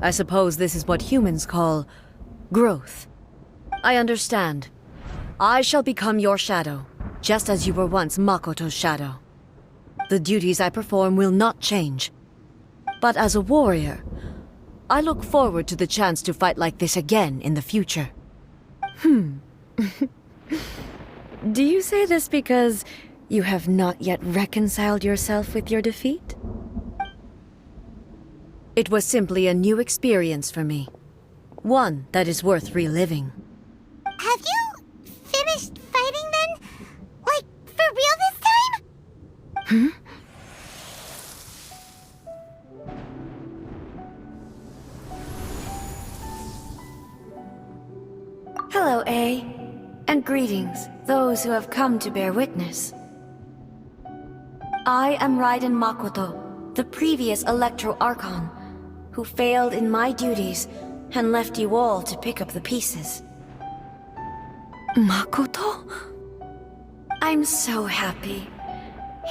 I suppose this is what humans call growth. I understand. I shall become your shadow, just as you were once Makoto's shadow. The duties I perform will not change. But as a warrior, I look forward to the chance to fight like this again in the future. Do you say this because you have not yet reconciled yourself with your defeat? It was simply a new experience for me. One that is worth reliving. Have you finished fighting then? Like, for real this time? Hello, A. And greetings, those who have come to bear witness. I am Raiden Makoto, the previous Electro Archon, who failed in my duties and left you all to pick up the pieces. Makoto? I'm so happy.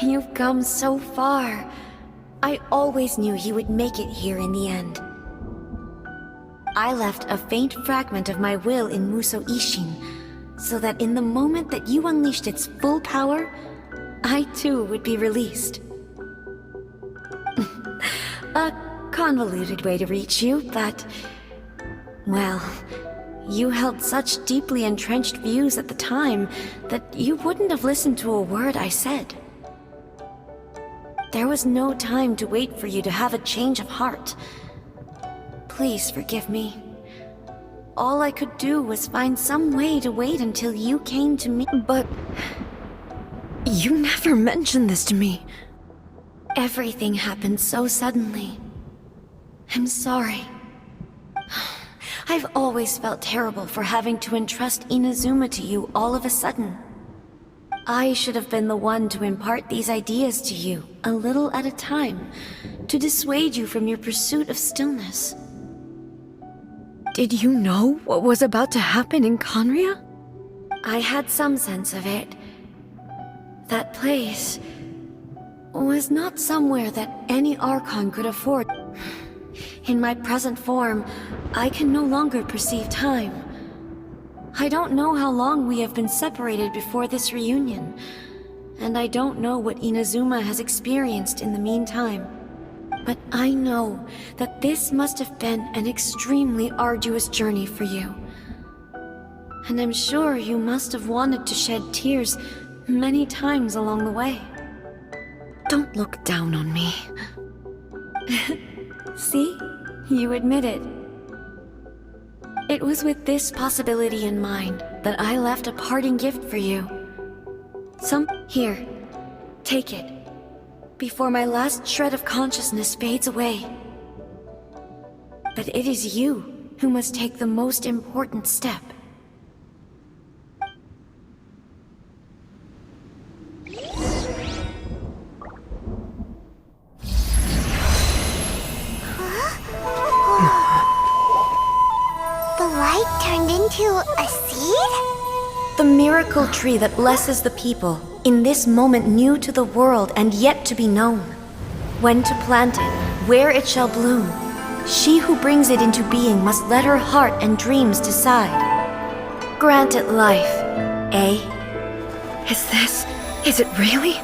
You've come so far. I always knew you would make it here in the end. I left a faint fragment of my will in Muso Ishin, so that in the moment that you unleashed its full power, I too would be released. A convoluted way to reach you, but... well, You held such deeply entrenched views at the time that you wouldn't have listened to a word I said. There was no time to wait for you to have a change of heart. Please forgive me. All I could do was find some way to wait until you came to me. But you never mentioned this to me. Everything happened so suddenly. I'm sorry. I've always felt terrible for having to entrust Inazuma to you all of a sudden. I should have been the one to impart these ideas to you, a little at a time, to dissuade you from your pursuit of stillness. Did you know what was about to happen in Conria? I had some sense of it. That place was not somewhere that any Archon could afford. In my present form, I can no longer perceive time. I don't know how long we have been separated before this reunion, and I don't know what Inazuma has experienced in the meantime. But I know that this must have been an extremely arduous journey for you. And I'm sure you must have wanted to shed tears many times along the way. Don't look down on me. See? You admit it. It was with this possibility in mind that I left a parting gift for you. Here, take it, before my last shred of consciousness fades away. But it is you who must take the most important step. Into a seed? The miracle tree that blesses the people, in this moment new to the world and yet to be known. When to plant it, where it shall bloom, she who brings it into being must let her heart and dreams decide. Grant it life, eh? Is it really?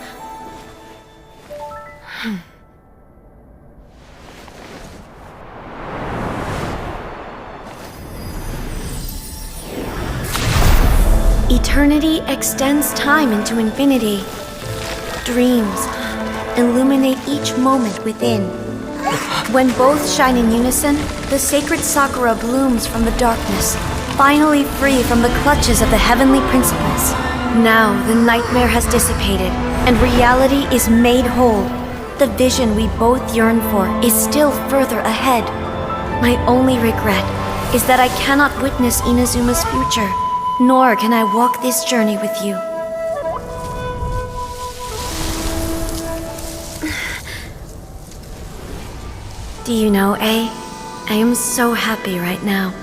Eternity extends time into infinity. Dreams illuminate each moment within. When both shine in unison, the sacred Sakura blooms from the darkness, finally free from the clutches of the heavenly principles. Now the nightmare has dissipated, and reality is made whole. The vision we both yearn for is still further ahead. My only regret is that I cannot witness Inazuma's future. Nor can I walk this journey with you. Do you know, I am so happy right now,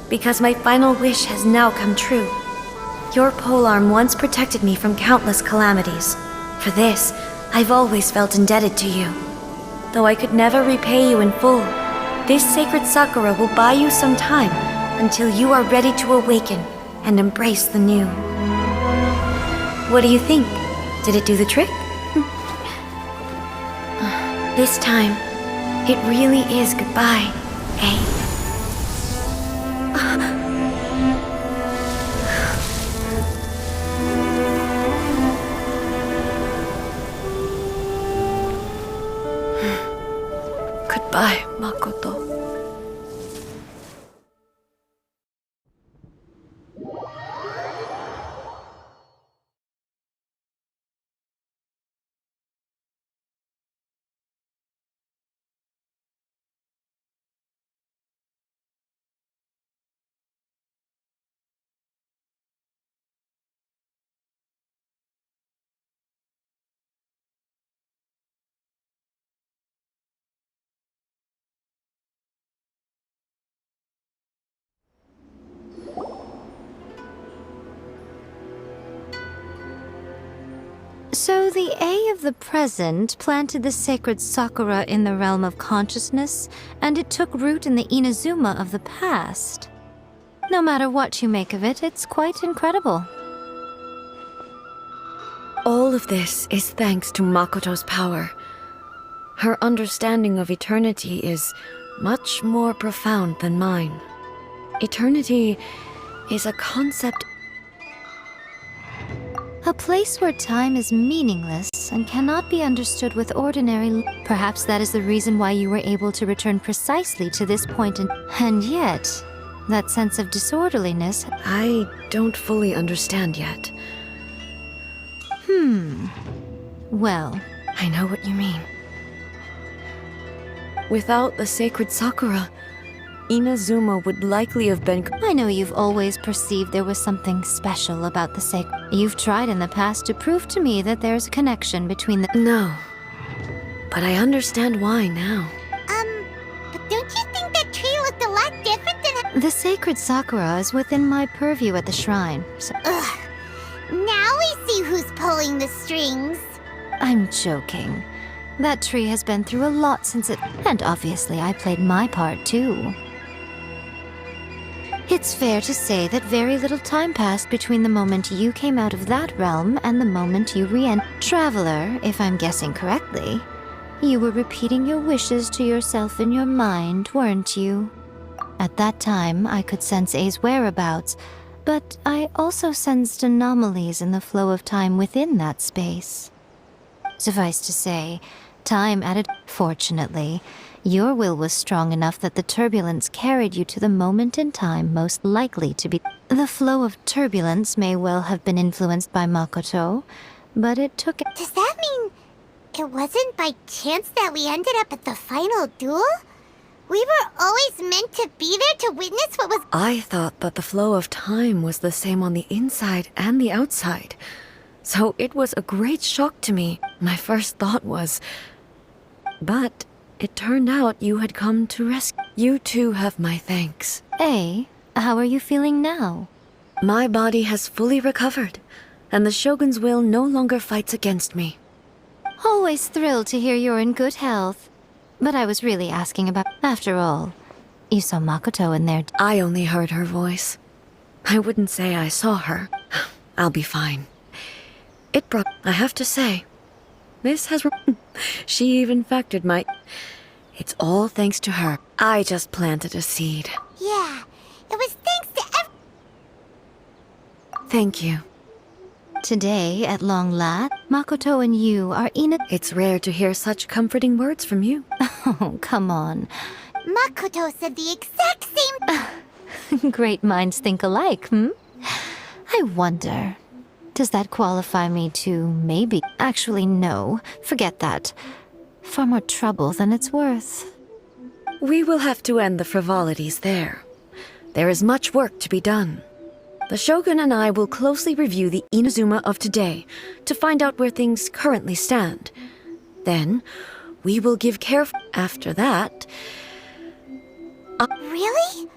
because my final wish has now come true. Your polearm once protected me from countless calamities. For this, I've always felt indebted to you. Though I could never repay you in full, this sacred Sakura will buy you some time until you are ready to awaken and embrace the new. What do you think? Did it do the trick? This time, it really is goodbye, eh? Goodbye, Makoto. So the A of the present planted the sacred Sakura in the realm of consciousness, and it took root in the Inazuma of the past. No matter what you make of it, it's quite incredible. All of this is thanks to Makoto's power. Her understanding of eternity is much more profound than mine. Eternity is a concept. A place where time is meaningless and cannot be understood with ordinary. Perhaps that is the reason why you were able to return precisely to this point and yet, that sense of disorderliness. I don't fully understand yet. Well, I know what you mean. Without the sacred Sakura, Inazuma would likely have been. I know you've always perceived there was something special about the sacred. You've tried in the past to prove to me that there's a connection between the. No. But I understand why now. But don't you think that tree looked a lot different than... The sacred Sakura is within my purview at the shrine. So Ugh. Now we see who's pulling the strings. I'm joking. That tree has been through a lot since it. And obviously, I played my part too. It's fair to say that very little time passed between the moment you came out of that realm and the moment you re-entered. Traveler, if I'm guessing correctly, you were repeating your wishes to yourself in your mind, weren't you? At that time, I could sense A's whereabouts, but I also sensed anomalies in the flow of time within that space. Suffice to say, time added. Fortunately, your will was strong enough that the turbulence carried you to the moment in time most likely to be. The flow of turbulence may well have been influenced by Makoto, but it took. Does that mean it wasn't by chance that we ended up at the final duel? We were always meant to be there to witness what was. I thought that the flow of time was the same on the inside and the outside. So it was a great shock to me. My first thought was... But it turned out you had come to rescue. You too have my thanks. A, how are you feeling now? My body has fully recovered, and the Shogun's will no longer fights against me. Always thrilled to hear you're in good health. But I was really asking about. After all, you saw Makoto in there. I only heard her voice. I wouldn't say I saw her. I'll be fine. It brought. I have to say, this has. She even factored my. It's all thanks to her. I just planted a seed. Yeah, it was thanks to Thank you. Today, at long last, Makoto and you are It's rare to hear such comforting words from you. Oh, come on. Makoto said the exact same. Great minds think alike, I wonder, does that qualify me to maybe? Actually, no. Forget that. Far more trouble than it's worth. We will have to end the frivolities there. There is much work to be done. The Shogun and I will closely review the Inazuma of today to find out where things currently stand. Then, we will give careful. After that... Really?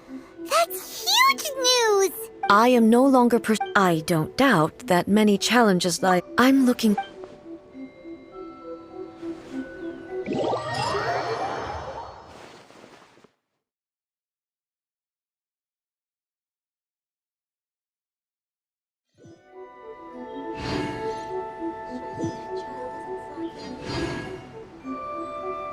That's huge news! I am no longer I don't doubt that many challenges lie. I'm looking...